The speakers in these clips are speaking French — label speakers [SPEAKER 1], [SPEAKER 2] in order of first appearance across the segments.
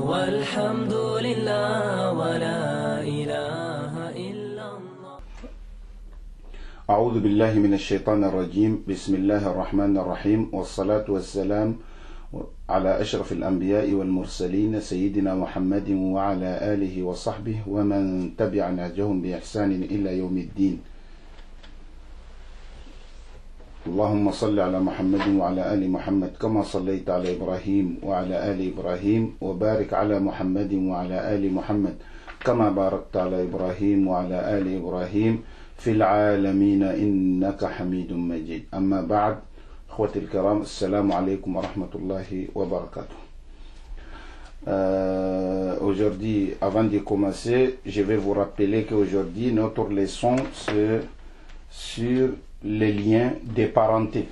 [SPEAKER 1] والحمد لله ولا إله إلا الله.
[SPEAKER 2] أعوذ بالله من الشيطان الرجيم. بسم الله الرحمن الرحيم، والصلاة والسلام على أشرف الأنبياء والمرسلين سيدنا محمد وعلى آله وصحبه ومن تبع نهجهم بإحسان إلى يوم الدين. اللهم صل على محمد وعلى آل محمد كما صليت على إبراهيم وعلى آل إبراهيم، وبارك على محمد وعلى آل محمد كما باركت على إبراهيم وعلى آل إبراهيم في العالمين إنك حميد مجيد. أما بعد، أخوتي الكرام، السلام عليكم ورحمة الله وبركاته. Aujourd'hui, avant de commencer, je vais vous rappeler qu'aujourd'hui, notre leçon c'est sur les liens des parentés.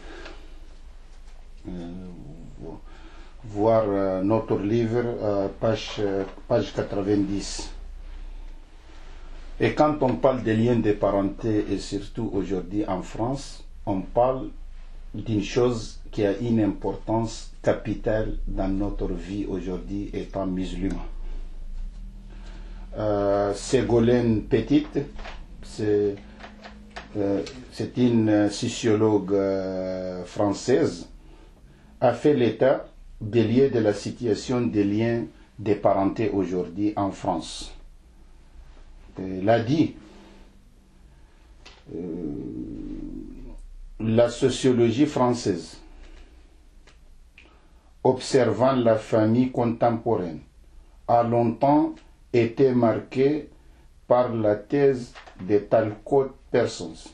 [SPEAKER 2] Voir notre livre, page 90. Et quand on parle des liens de parenté, et surtout aujourd'hui en France, on parle d'une chose qui a une importance capitale dans notre vie aujourd'hui étant musulman. Ségolène Petit, c'est une sociologue française, a fait l'état des liens de la situation des liens de parenté aujourd'hui en France. Elle a dit la sociologie française, observant la famille contemporaine, a longtemps été marquée par la thèse de Talcott Parsons,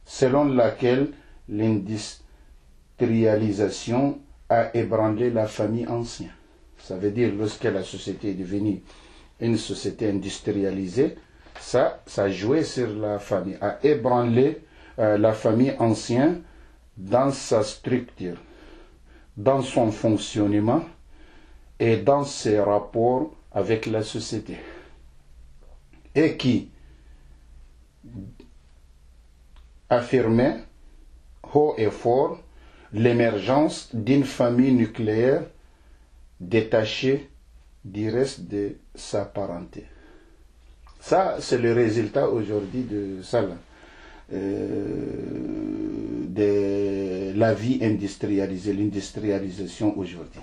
[SPEAKER 2] selon laquelle l'industrialisation a ébranlé la famille ancienne. Ça veut dire, lorsque la société est devenue une société industrialisée, ça jouait sur la famille, a ébranlé la famille ancienne dans sa structure, dans son fonctionnement et dans ses rapports avec la société, et qui affirmait haut et fort l'émergence d'une famille nucléaire détachée du reste de sa parenté. Ça, c'est le résultat aujourd'hui de ça, de la vie industrialisée, l'industrialisation aujourd'hui.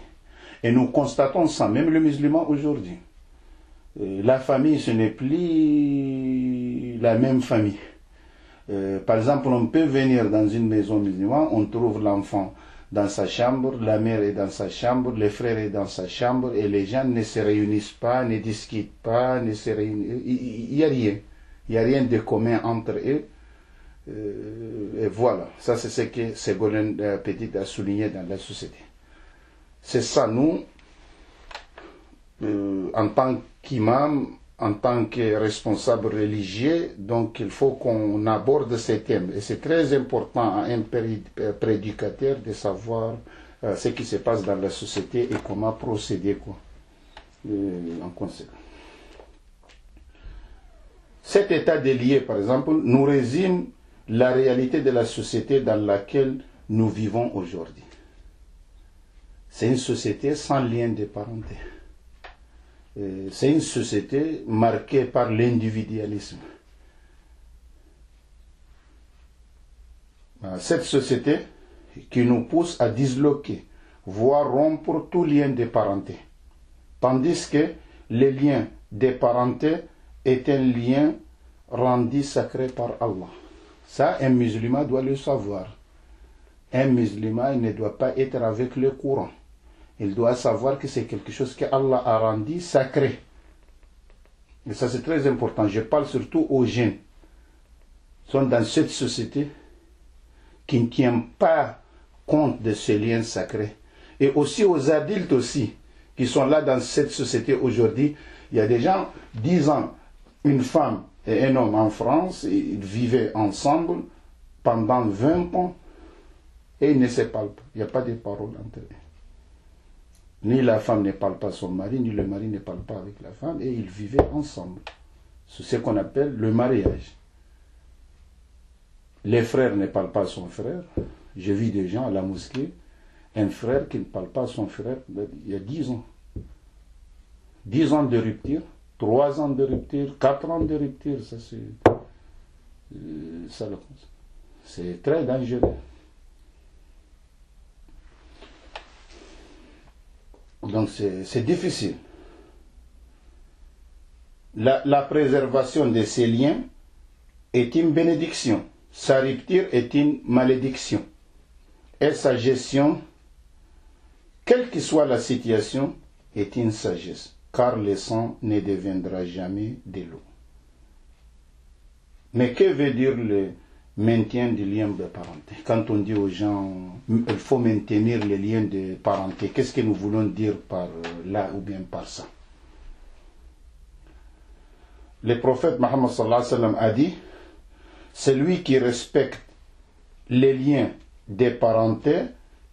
[SPEAKER 2] Et nous constatons ça, même le musulman aujourd'hui. La famille, ce n'est plus la même famille. Par exemple, on peut venir dans une maison musulmane, on trouve l'enfant dans sa chambre, la mère est dans sa chambre, le frère est dans sa chambre, et les gens ne se réunissent pas, ne discutent pas, il n'y a rien. Il n'y a rien de commun entre eux. Et voilà, ça c'est ce que Ségolène Petit a souligné dans la société. C'est ça, nous, en tant qu'imam, en tant que responsable religieux, donc il faut qu'on aborde ces thèmes. Et c'est très important à un prédicateur de savoir ce qui se passe dans la société et comment procéder en conséquence. Cet état des liens, par exemple, nous résume la réalité de la société dans laquelle nous vivons aujourd'hui. C'est une société sans lien de parenté. C'est une société marquée par l'individualisme. Cette société qui nous pousse à disloquer, voire rompre tout lien de parenté. Tandis que le lien de parenté est un lien rendu sacré par Allah. Ça, un musulman doit le savoir. Un musulman ne doit pas être avec le courant. Il doit savoir que c'est quelque chose que Allah a rendu sacré. Et ça, c'est très important. Je parle surtout aux jeunes qui sont dans cette société qui ne tiennent pas compte de ce lien sacré. Et aussi aux adultes aussi, qui sont là dans cette société aujourd'hui. Il y a des gens, 10 ans, une femme et un homme en France, ils vivaient ensemble pendant 20 ans et ils ne se parlent pas. Il n'y a pas de parole entre eux. Ni la femme ne parle pas à son mari, ni le mari ne parle pas avec la femme, et ils vivaient ensemble. C'est ce qu'on appelle le mariage. Les frères ne parlent pas à son frère. J'ai vu des gens à la mosquée, un frère qui ne parle pas à son frère il y a 10 ans. 10 ans de rupture, 3 ans de rupture, 4 ans de rupture, ça c'est très dangereux. Donc c'est difficile. La préservation de ces liens est une bénédiction. Sa rupture est une malédiction. Et sa gestion, quelle que soit la situation, est une sagesse. Car le sang ne deviendra jamais de l'eau. Mais que veut dire le maintien du lien de parenté? Quand on dit aux gens, il faut maintenir les liens de parenté, qu'est-ce que nous voulons dire par là ou bien par ça? Le prophète Mohammed sallallahu alayhi wa sallam a dit, celui qui respecte les liens de parenté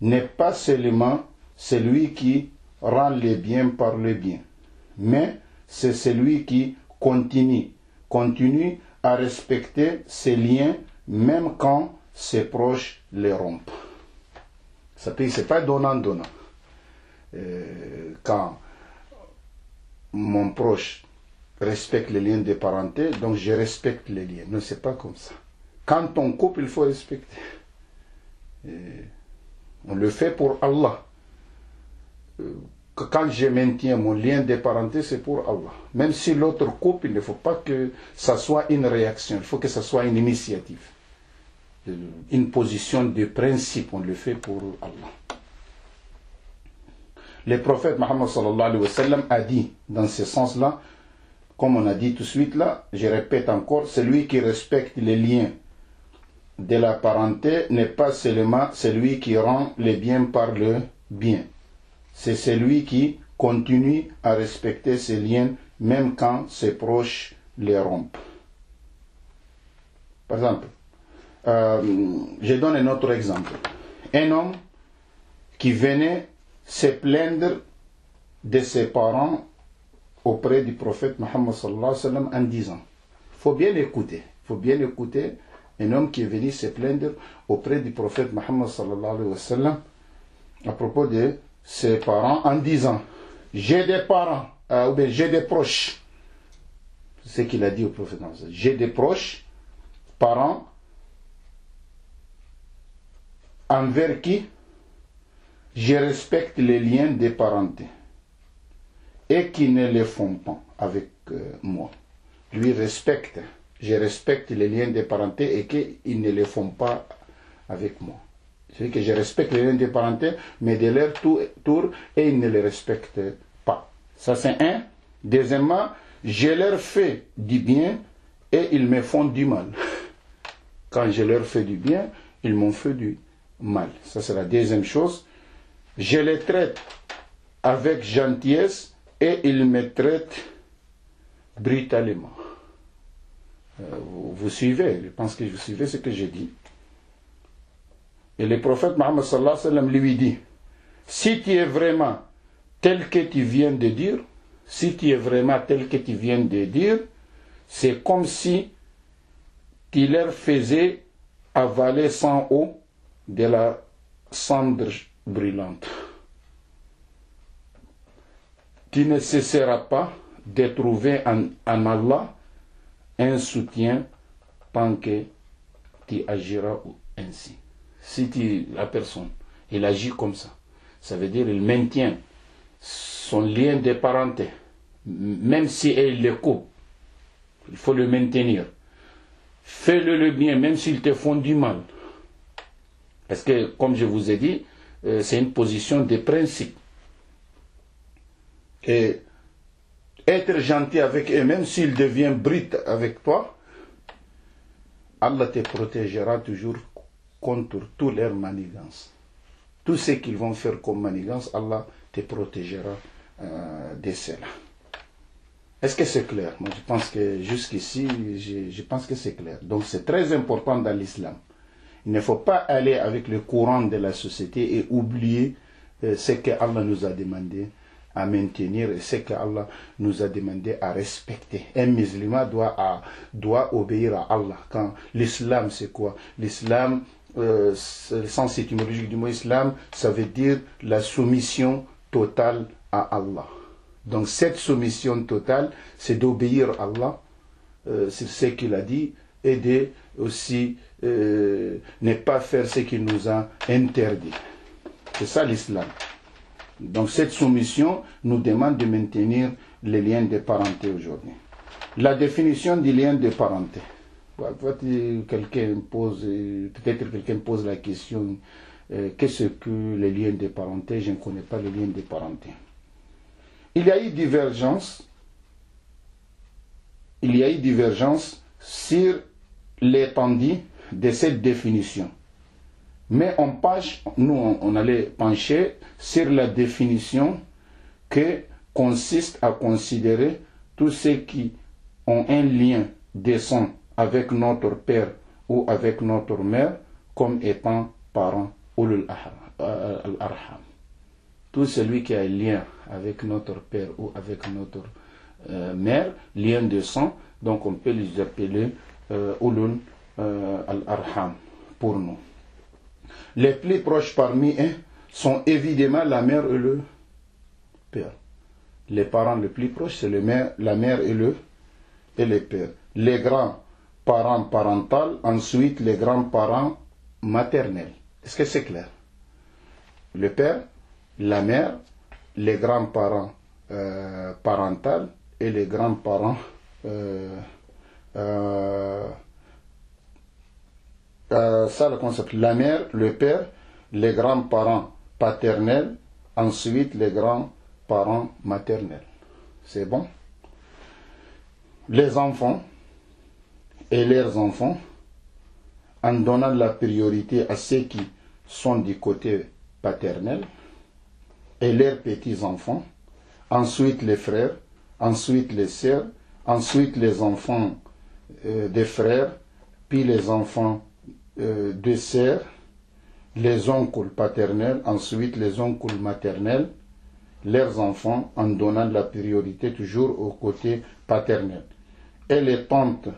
[SPEAKER 2] n'est pas seulement celui qui rend le bien par le bien, mais c'est celui qui continue à respecter ces liens même quand ses proches les rompent. Ça ne c'est pas donnant-donnant. Quand mon proche respecte les liens de parenté, donc je respecte les liens. Non, c'est pas comme ça. Quand on coupe, il faut respecter. On le fait pour Allah. Quand je maintiens mon lien de parenté, c'est pour Allah. Même si l'autre coupe, il ne faut pas que ça soit une réaction, il faut que ça soit une initiative. Une position de principe, on le fait pour Allah. Le prophète Mohammed sallallahu alayhi wa sallam a dit, dans ce sens-là, comme on a dit tout de suite là, je répète encore, celui qui respecte les liens de la parenté n'est pas seulement celui qui rend le bien par le bien. C'est celui qui continue à respecter ses liens même quand ses proches les rompent. Par exemple, je donne un autre exemple. Un homme qui venait se plaindre de ses parents auprès du prophète Mohammed sallallahu alayhi wa sallam en disant, il faut bien écouter un homme qui est venu se plaindre auprès du prophète Mohammed sallallahu alayhi wa sallam à propos de ses parents en disant, j'ai des parents, ou bien j'ai des proches. C'est ce qu'il a dit au prophète Mohammed. J'ai des proches, parents, envers qui je respecte les liens de parenté et qui ne les font pas avec moi. Lui respecte, je respecte les liens de parenté et qu'ils ne les font pas avec moi. C'est que je respecte les liens de parenté, mais de leur tour, et ils ne les respectent pas. Ça c'est un. Deuxièmement, je leur fais du bien et ils me font du mal. Quand je leur fais du bien, ils m'ont fait du mal. Ça c'est la deuxième chose. Je les traite avec gentillesse et ils me traitent brutalement. Vous suivez, je pense que vous suivez ce que j'ai dit. Et le prophète Mohammed sallallahu alayhi wa sallam lui dit, si tu es vraiment tel que tu viens de dire, c'est comme si tu leur faisais avaler sans eau de la cendre brûlante. Tu ne cesseras pas de trouver en Allah un soutien tant que tu agiras ainsi. Si la personne, il agit comme ça, ça veut dire qu'il maintient son lien de parenté, même si elle le coupe, il faut le maintenir. Fais-le le bien, même s'ils te font du mal. Parce que, comme je vous ai dit, c'est une position de principe. Et être gentil avec eux, même s'ils deviennent brutes avec toi, Allah te protégera toujours contre toutes leurs manigances. Tout ce qu'ils vont faire comme manigance, Allah te protégera de cela. Est-ce que c'est clair? Moi, je pense que jusqu'ici, je pense que c'est clair. Donc, c'est très important dans l'islam. Il ne faut pas aller avec le courant de la société et oublier ce que Allah nous a demandé à maintenir et ce que Allah nous a demandé à respecter. Un musulman doit obéir à Allah. Quand l'islam, c'est quoi? L'islam, le sens étymologique du mot islam, ça veut dire la soumission totale à Allah. Donc cette soumission totale, c'est d'obéir à Allah, c'est ce qu'il a dit, et de aussi ne pas faire ce qu'il nous a interdit. C'est ça l'islam. Donc cette soumission nous demande de maintenir les liens de parenté aujourd'hui. La définition du lien de parenté. Peut-être quelqu'un pose la question, qu'est-ce que les liens de parenté? Je ne connais pas les liens de parenté. Il y a eu divergence sur l'étendue de cette définition. Mais on allait pencher sur la définition qui consiste à considérer tous ceux qui ont un lien de sang avec notre père ou avec notre mère comme étant parents ulul al-arham. Tout celui qui a un lien avec notre père ou avec notre mère, lien de sang, donc on peut les appeler ulul al-arham pour nous. Les plus proches parmi eux sont évidemment la mère et le père. Les parents les plus proches, c'est la mère et le père. Les grands-parents parentaux, ensuite les grands-parents maternels. Est-ce que c'est clair? Le père, la mère, les grands-parents parentaux et les grands-parents ça le concept. La mère, le père, les grands-parents paternels, ensuite les grands-parents maternels. C'est bon? Les enfants et leurs enfants, en donnant la priorité à ceux qui sont du côté paternel, et leurs petits-enfants, ensuite les frères, ensuite les sœurs, ensuite les enfants des frères, puis les enfants de sœurs, les oncles paternels, ensuite les oncles maternels, leurs enfants, en donnant la priorité toujours au côté paternel. Et les tantes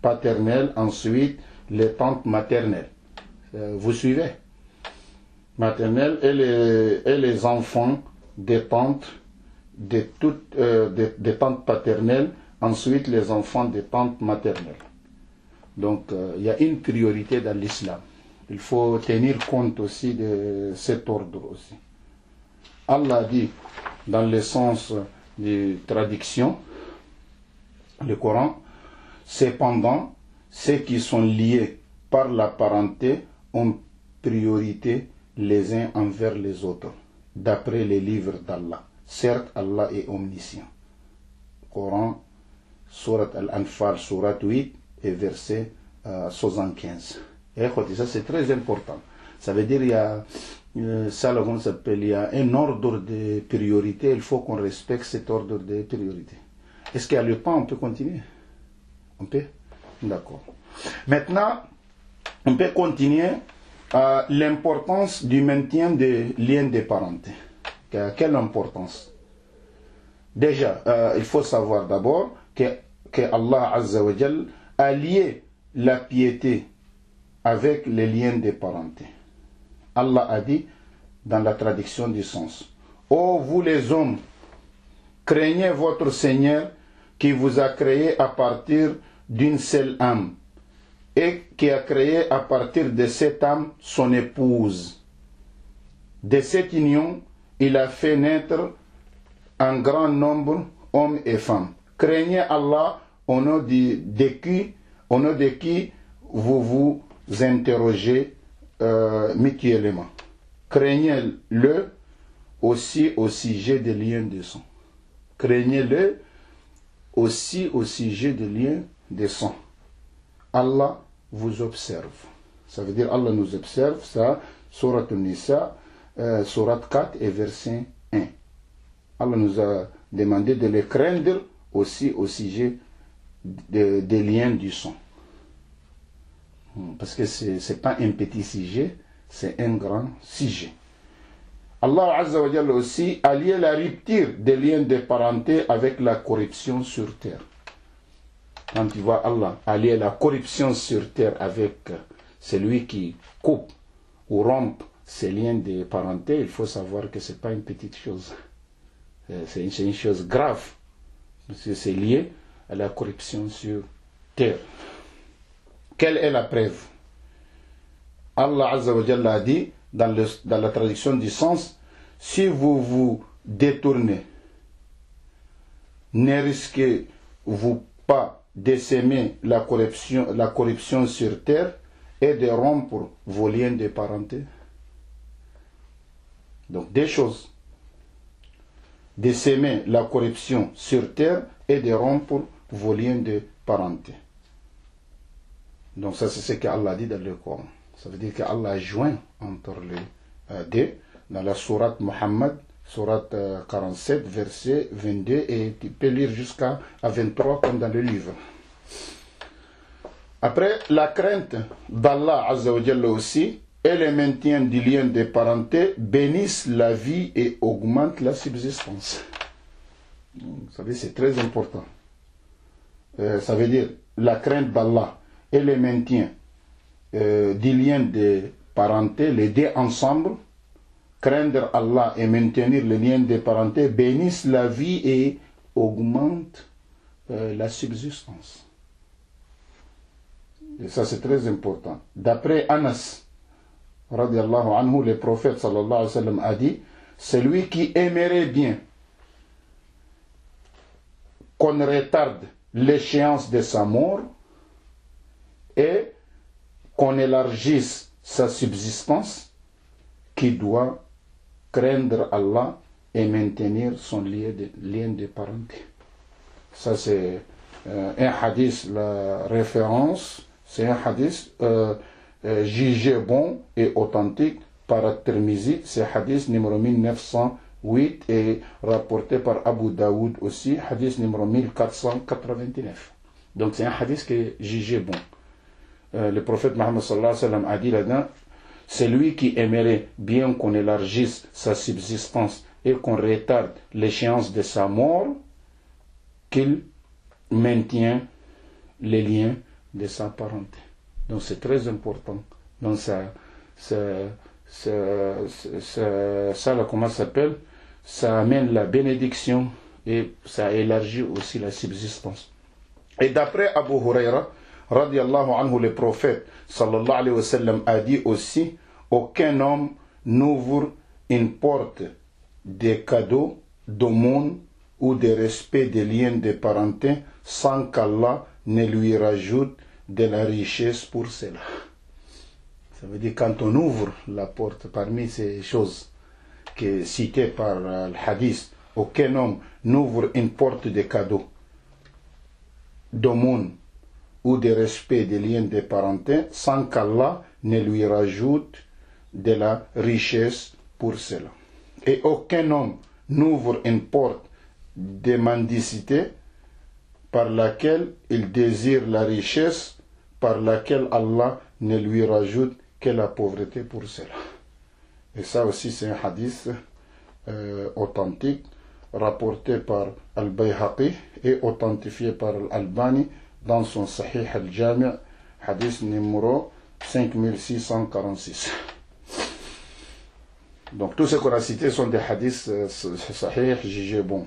[SPEAKER 2] paternelles, ensuite les tantes maternelles. Vous suivez? Maternelles et les enfants des tantes, des tantes paternelles, ensuite les enfants des tantes maternelles. Donc, il y a une priorité dans l'islam. Il faut tenir compte aussi de cet ordre aussi. Allah dit, dans le sens de traduction, le Coran, cependant, ceux qui sont liés par la parenté ont priorité les uns envers les autres, d'après les livres d'Allah. Certes, Allah est omniscient. Coran, Surat Al-Anfal, Surat 8, et verset 75. Et ça c'est très important. Ça veut dire il y a il y a un ordre de priorité, il faut qu'on respecte cet ordre de priorité. Est-ce qu'il y a le temps? On peut continuer? On peut? D'accord. Maintenant, on peut continuer à l'importance du maintien des liens de parenté. Quelle importance? Déjà, il faut savoir d'abord que Allah Azza wa Jal a lié la piété avec les liens de parenté. Allah a dit dans la traduction du sens: ô vous les hommes, craignez votre Seigneur qui vous a créé à partir d'une seule âme et qui a créé à partir de cette âme son épouse. De cette union, il a fait naître un grand nombre hommes et femmes. Craignez Allah au nom de qui vous vous interrogez mutuellement. Craignez-le aussi au sujet des liens de sang. Craignez-le aussi au sujet des liens de sang. Allah vous observe. Ça veut dire Allah nous observe, ça, Surat An-Nisa, Surat 4 et verset 1. Allah nous a demandé de les craindre aussi au sujet des liens du sang. Parce que ce n'est pas un petit sujet, c'est un grand sujet. Allah Azza wa Jalla aussi a lié la rupture des liens de parenté avec la corruption sur terre. Quand tu vois Allah a lié la corruption sur terre avec celui qui coupe ou rompt ces liens de parenté, il faut savoir que ce n'est pas une petite chose. C'est une chose grave, parce que c'est lié à la corruption sur terre. Quelle est la preuve? Allah Azza wa Jalla a dit, dans la traduction du sens, si vous vous détournez, ne risquez-vous pas d'essaimer la corruption sur terre et de rompre vos liens de parenté? Donc, des choses. D'essaimer la corruption sur terre et de rompre vos liens de parenté. Donc, ça, c'est ce qu'Allah dit dans le Coran. Ça veut dire qu'Allah a joint entre les deux dans la sourate Muhammad, sourate 47, verset 22, et tu peux lire jusqu'à 23 comme dans le livre. Après, la crainte d'Allah Azza wa Jalla aussi et le maintien du lien de parenté bénissent la vie et augmentent la subsistance. Vous savez, c'est très important. Ça veut dire la crainte d'Allah et le maintien du lien de parenté, les deux ensemble, craindre Allah et maintenir le lien de parenté bénissent la vie et augmentent la subsistance. Et ça, c'est très important. D'après Anas, radiallahu anhu, le prophète sallallahu alayhi wa sallam a dit, celui qui aimerait bien qu'on retarde l'échéance de sa mort et qu'on élargisse sa subsistance, qui doit craindre Allah et maintenir son lien de parenté. Ça, c'est un hadith, la référence, c'est un hadith jugé bon et authentique par At-Tirmizi. C'est hadith numéro 1908 et rapporté par Abu Daoud aussi, hadith numéro 1489. Donc, c'est un hadith qui est jugé bon. Le prophète Mohammed sallallahu alayhi wa sallam a dit là-dedans, c'est lui qui aimerait bien qu'on élargisse sa subsistance et qu'on retarde l'échéance de sa mort, qu'il maintient les liens de sa parenté. Donc c'est très important. Donc ça comment ça s'appelle? Ça amène la bénédiction et ça élargit aussi la subsistance. Et d'après Abu Huraira, radiallahu anhu, le prophète sallallahu alayhi wa sallam a dit aussi, aucun homme n'ouvre une porte de cadeaux, d'aumône ou de respect des liens de parenté sans qu'Allah ne lui rajoute de la richesse pour cela. Ça veut dire quand on ouvre la porte parmi ces choses qui est citées par le hadith, aucun homme n'ouvre une porte de cadeaux, d'aumône ou de respect des liens de parenté sans qu'Allah ne lui rajoute de la richesse pour cela. Et aucun homme n'ouvre une porte de mendicité par laquelle il désire la richesse, par laquelle Allah ne lui rajoute que la pauvreté pour cela. Et ça aussi c'est un hadith authentique, rapporté par Al-Bayhaqi et authentifié par Al-Albani dans son Sahih Al-Jami', hadith numéro 5646. Donc tous ces qu'on a cités sont des hadiths sahih, jugés bons.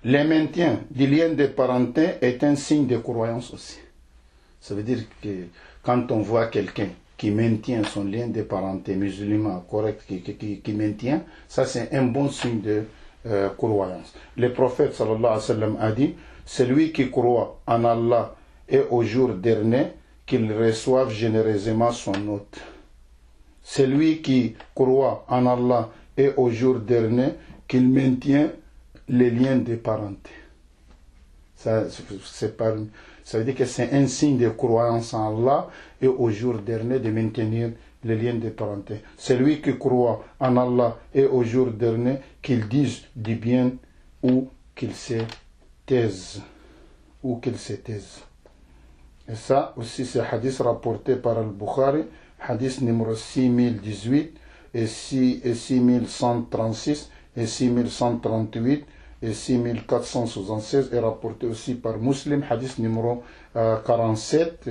[SPEAKER 2] Le maintien du lien de parenté est un signe de croyance aussi. Ça veut dire que quand on voit quelqu'un qui maintient son lien de parenté musulman correct, qui maintient, ça c'est un bon signe de croyance. Le prophète sallallahu alayhi wa sallam a dit, celui qui croit en Allah et au jour dernier, qu'il reçoive généreusement son hôte. Celui qui croit en Allah et au jour dernier, qu'il maintient les liens de parenté. Ça veut dire que c'est un signe de croyance en Allah et au jour dernier de maintenir les liens de parenté. Celui qui croit en Allah et au jour dernier, qu'il dise du bien ou qu'il se taise. Et ça aussi c'est hadith rapporté par Al-Bukhari, hadith numéro 6018 et 6136 et 6138 et 6476 est rapporté aussi par Muslim, hadith numéro 47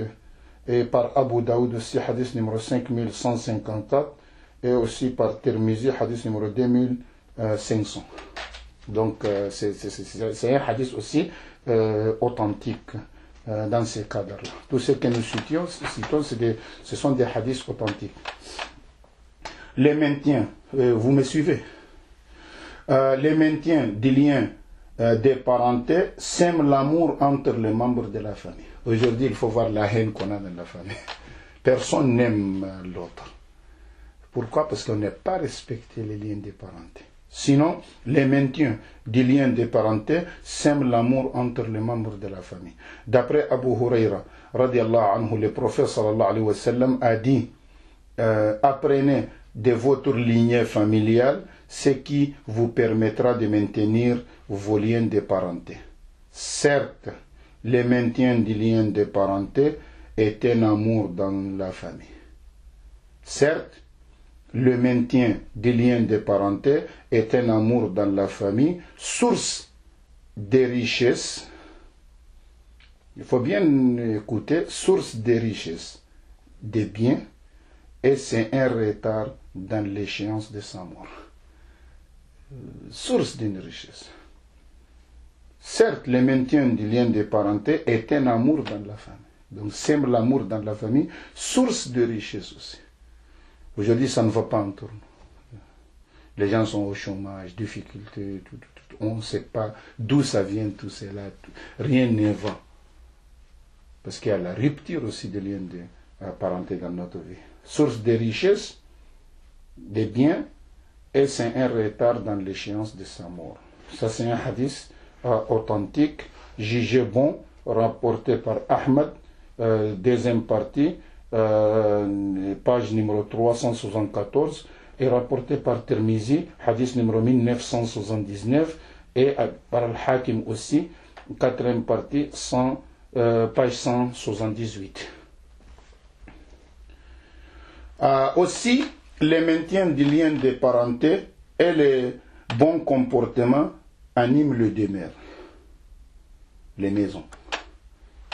[SPEAKER 2] et par Abu Daoud aussi, hadith numéro 5154 et aussi par Tirmizi, hadith numéro 500. Donc c'est un hadith aussi authentique dans ces cadres-là. Tout ce que nous citons ce sont des hadiths authentiques. Les maintiens, vous me suivez? Les maintiens des liens des parentés sèment l'amour entre les membres de la famille. Aujourd'hui, il faut voir la haine qu'on a dans la famille. Personne n'aime l'autre. Pourquoi? Parce qu'on n'a pas respecté les liens de parenté. Sinon, les maintiens des liens de parenté sèment l'amour entre les membres de la famille. D'après Abu Huraira, radiallahu anhu, le prophète sallallahu alayhi wa sallam a dit apprenez de votre lignée familiale ce qui vous permettra de maintenir vos liens de parenté. Certes, le maintien du lien de parenté est un amour dans la famille. Certes, le maintien des liens de parenté est un amour dans la famille, source des richesses. Il faut bien écouter, source des richesses, des biens, et c'est un retard dans l'échéance de sa mort. Source d'une richesse. Certes, le maintien du lien de parenté est un amour dans la famille. Donc, sème l'amour dans la famille, source de richesse aussi. Aujourd'hui, ça ne va pas entre nous. Les gens sont au chômage, difficultés, tout. On ne sait pas d'où ça vient tout cela. Rien ne va. Parce qu'il y a la rupture aussi des liens de parenté dans notre vie. Source de richesse, des biens, et c'est un retard dans l'échéance de sa mort. Ça, c'est un hadith authentique, jugé bon, rapporté par Ahmed, deuxième partie, page numéro 374, et rapporté par Tirmizi, hadith numéro 1979, et par Al-Hakim aussi, quatrième partie, page 178. Aussi, le maintien du lien de parenté et le bon comportement animent le demeure. Les maisons.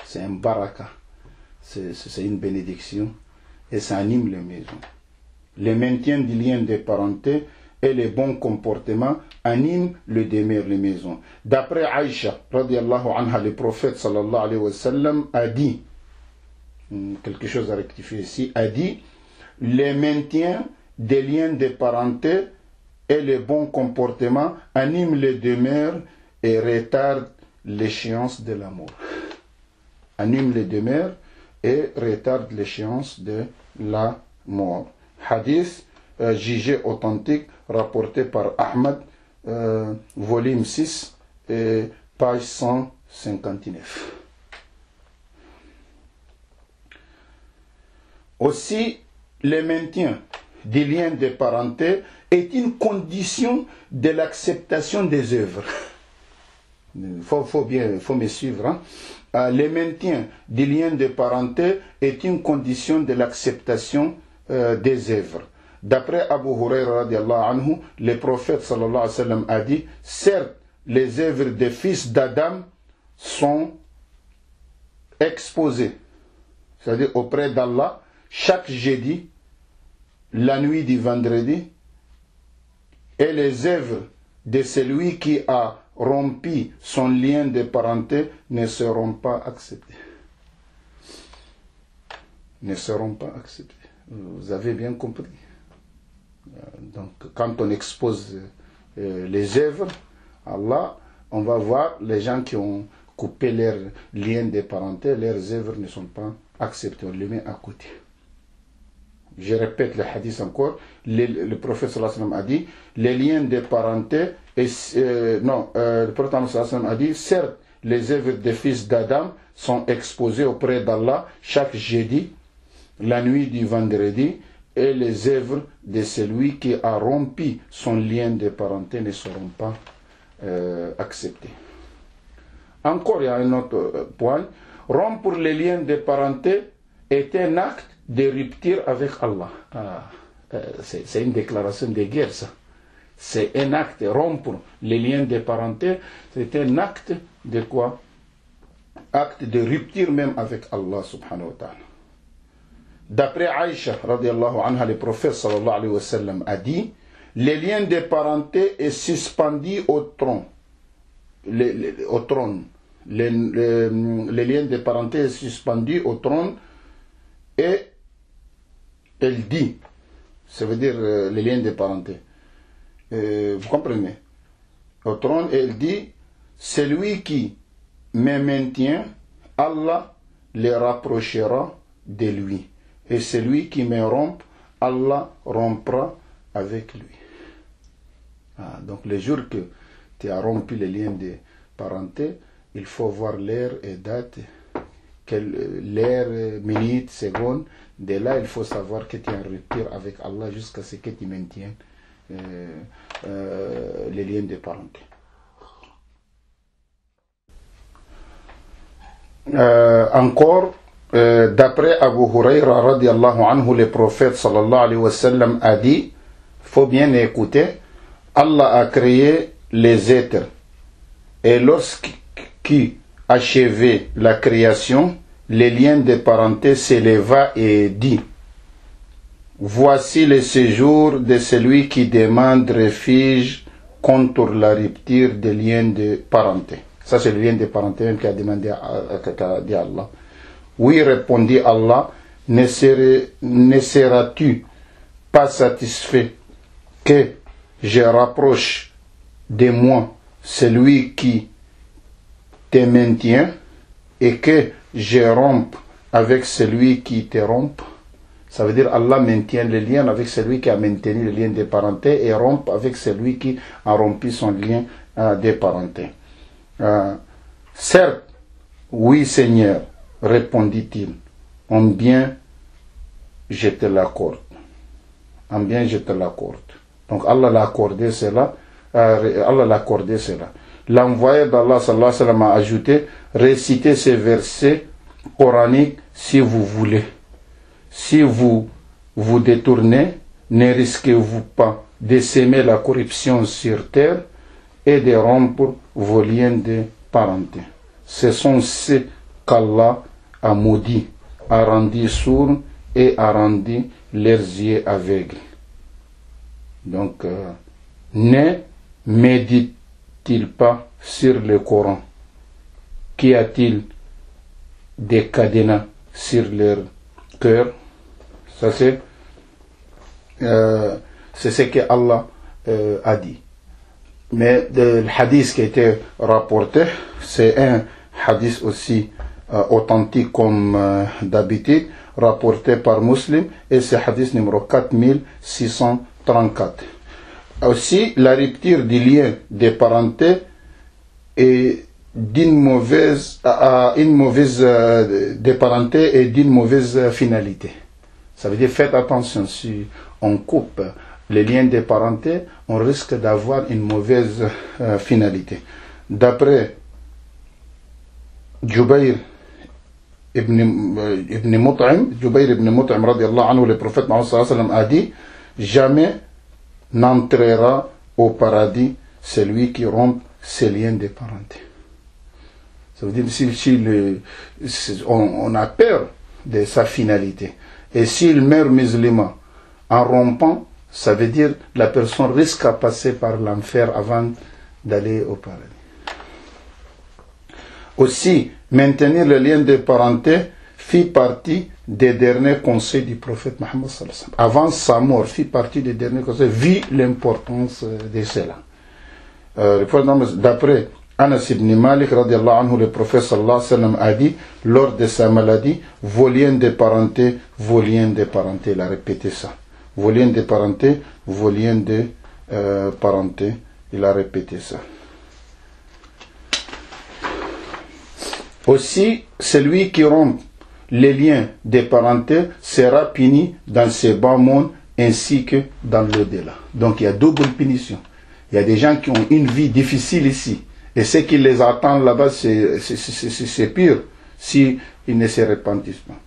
[SPEAKER 2] C'est un baraka. C'est une bénédiction. Et ça anime les maisons. Le maintien du lien de parenté et le bon comportement animent le demeure, les maisons. D'après Aïcha, radiallahu anha, le prophète sallallahu alayhi wa sallam a dit, quelque chose à rectifier ici, a dit, le maintien des liens de parenté et le bon comportement animent les demeures et retardent l'échéance de la mort. Anime les demeures et retardent l'échéance de la mort. Hadith jugé authentique rapporté par Ahmed, volume 6, page 159. Aussi, le maintien des liens de parenté est une condition de l'acceptation des œuvres. Il faut me suivre. Hein? Le maintien des liens de parenté est une condition de l'acceptation des œuvres. D'après Abu Huraira radiallahu anhu, le prophète sallallahu alayhi wa sallam a dit, certes, les œuvres des fils d'Adam sont exposées, c'est-à-dire auprès d'Allah, chaque jeudi, la nuit du vendredi, et les œuvres de celui qui a rompu son lien de parenté ne seront pas acceptées. Ne seront pas acceptées. Vous avez bien compris. Donc, quand on expose les œuvres, Allah, on va voir les gens qui ont coupé leur lien de parenté, leurs œuvres ne sont pas acceptées. On les met à côté. Je répète le hadith encore. Le prophète sallallahu alayhi wa sallam a dit, les liens de parenté, le prophète sallallahu alayhi wa sallam a dit, certes, les œuvres des fils d'Adam sont exposées auprès d'Allah chaque jeudi, la nuit du vendredi, et les œuvres de celui qui a rompu son lien de parenté ne seront pas acceptées. Encore, il y a un autre point. Rompre les liens de parenté est un acte de rupture avec Allah. C'est une déclaration de guerre, ça. C'est un acte. Rompre les liens de parenté, c'est un acte de quoi? Acte de rupture même avec Allah subhanahu wa ta'ala. D'après Aïcha, radiallahu anha, le prophète sallallahu alayhi wa sallam a dit, les liens de parenté est suspendu au trône. Au trône. Les liens de parenté est suspendu au trône et elle dit, ça veut dire les liens de parenté. Vous comprenez? Au trône, elle dit, celui qui me maintient, Allah les rapprochera de lui. Et celui qui me rompt, Allah rompra avec lui. Donc le jour que tu as rompu les liens de parenté, il faut voir l'heure et date, l'heure, minute, seconde. De là, il faut savoir que tu es en rupture avec Allah jusqu'à ce que tu maintiennes les liens de parenté. Encore, d'après Abu Huraira radiallahu anhu, le prophète sallallahu alayhi wa sallam a dit, faut bien écouter, Allah a créé les êtres et lorsqu'il achevait la création, les liens de parenté s'éleva et dit, voici le séjour de celui qui demande refuge contre la rupture des liens de parenté. Ça, c'est le lien de parenté même qui a demandé à Allah. Oui, répondit Allah, ne seras-tu pas satisfait que je rapproche de moi celui qui te maintient et que je rompe avec celui qui te rompt? Ça veut dire Allah maintient le lien avec celui qui a maintenu le lien de parenté et rompt avec celui qui a rompu son lien de parenté. Certes, oui Seigneur, répondit-il, en bien je te l'accorde. En bien je te l'accorde. Donc Allah l'a accordé cela. L'envoyé d'Allah sallallahu alayhi wa sallam a ajouté, récitez ces versets coraniques si vous voulez. Si vous vous détournez, ne risquez-vous pas de s'aimer la corruption sur terre et de rompre vos liens de parenté. Ce sont ceux qu'Allah a maudits, a rendu sourds et a rendu leurs yeux aveugles. Donc, ne médite-t-il pas sur le Coran? Qu'y a-t-il des cadenas sur leur cœur? Ça c'est ce que Allah a dit. Mais le hadith qui a été rapporté, c'est un hadith aussi authentique comme d'habitude, rapporté par Muslim, et c'est hadith numéro 4634. Aussi, la rupture du lien de parenté est d'une mauvaise de parenté et d'une mauvaise finalité. Ça veut dire, faites attention, si on coupe les liens de parenté, on risque d'avoir une mauvaise finalité. D'après Jubayr ibn Mut'im, radiallahu anhu, le prophète Mohammed sallallahu alayhi wa sallam a dit, jamais n'entrera au paradis celui qui rompt ses liens de parenté. Ça veut dire si on a peur de sa finalité. Et s'il meurt musulman en rompant, ça veut dire la personne risque à passer par l'enfer avant d'aller au paradis. Aussi, maintenir le lien de parenté fit partie des derniers conseils du prophète Mohammed sallallahu alayhi wa sallam. Avant sa mort, fit partie des derniers conseils, vit l'importance de cela. D'après Anas ibn Malik, radiallahu anhu, le prophète sallallahu alayhi wa sallam a dit, lors de sa maladie, vos liens de parenté, vos liens de parenté. Il a répété ça. Vos liens de parenté, vos liens de parenté. Il a répété ça. Aussi, celui qui rompt les liens de parenté sera puni dans ce bas monde ainsi que dans l'au-delà. Donc il y a double punition. Il y a des gens qui ont une vie difficile ici. Et ce qui les attend là-bas, c'est pire s'ils ne se repentissent pas.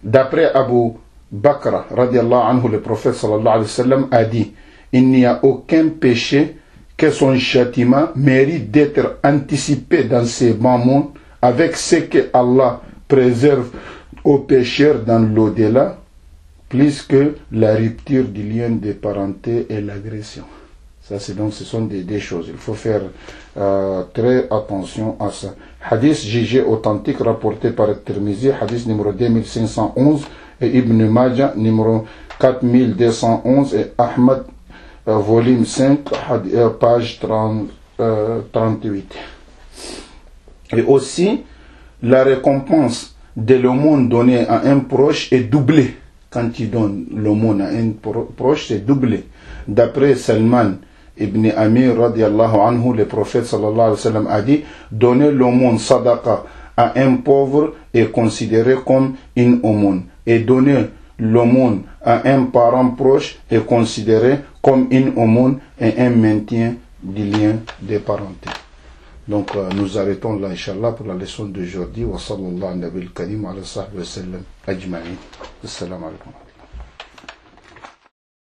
[SPEAKER 2] D'après Abu Bakr, radiallahu anhu, le prophète sallallahu alayhi wa sallam a dit, il n'y a aucun péché que son châtiment mérite d'être anticipé dans ce bas monde avec ce que Allah préserve aux pécheurs dans l'au-delà, plus que la rupture du lien de parenté et l'agression. Ça, c'est donc, ce sont des choses. Il faut faire très attention à ça. Hadith jugé authentique rapporté par Tirmizi, hadith numéro 2511, et Ibn Majah numéro 4211, et Ahmad volume 5, page 38. Et aussi, la récompense de l'aumône donnée à un proche est doublée. Quand tu donnes l'aumône à un proche, c'est doublé. D'après Salman Ibn Amir radiallahu anhu, le prophète sallallahu alayhi wa sallam a dit: donner l'aumône sadaqa à un pauvre est considéré comme une aumône, et donner l'aumône à un parent proche est considéré comme une aumône et un maintien du lien de parenté. Donc nous arrêtons là, Inch'Allah, pour la leçon d'aujourd'hui. Wa sallallahu alayhi wa sallam ajma'in. Assalamu alaikum.